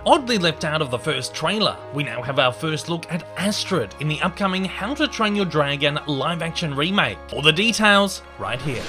Oddly left out of the first trailer, we now have our first look at Astrid in the upcoming How to Train Your Dragon live-action remake. All the details, right here.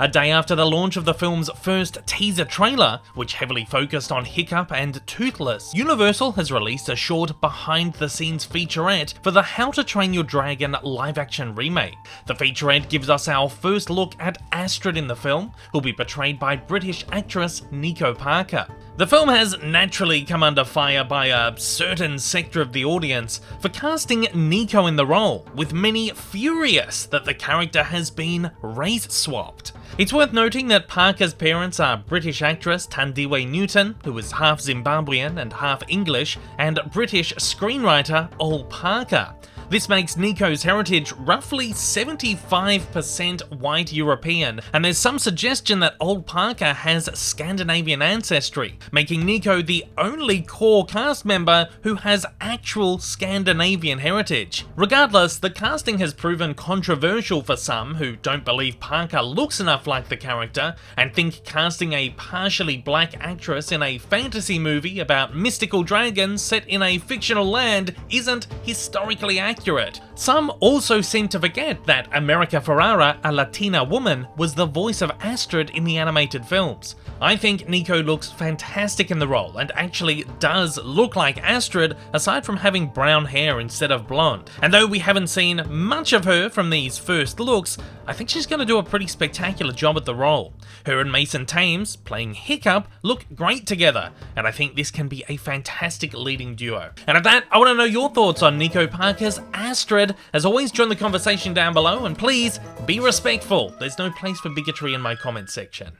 A day after the launch of the film's first teaser trailer, which heavily focused on Hiccup and Toothless, Universal has released a short behind-the-scenes featurette for the How to Train Your Dragon live-action remake. The featurette gives us our first look at Astrid in the film, who'll be portrayed by British actress Nico Parker. The film has naturally come under fire by a certain sector of the audience for casting Nico in the role, with many furious that the character has been race-swapped. It's worth noting that Parker's parents are British actress Thandiwe Newton, who is half Zimbabwean and half English, and British screenwriter Ol Parker. This makes Nico's heritage roughly 75% white European, and there's some suggestion that Ol Parker has Scandinavian ancestry, making Nico the only core cast member who has actual Scandinavian heritage. Regardless, the casting has proven controversial for some who don't believe Parker looks enough like the character and think casting a partially black actress in a fantasy movie about mystical dragons set in a fictional land isn't historically accurate. Some also seem to forget that America Ferrara, a Latina woman, was the voice of Astrid in the animated films. I think Nico looks fantastic in the role and actually does look like Astrid, aside from having brown hair instead of blonde. And though we haven't seen much of her from these first looks, I think she's going to do a pretty spectacular job at the role. Her and Mason Thames, playing Hiccup, look great together, and I think this can be a fantastic leading duo. And at that, I want to know your thoughts on Nico Parker's Astrid. As always, join the conversation down below, and please be respectful. There's no place for bigotry in my comment section.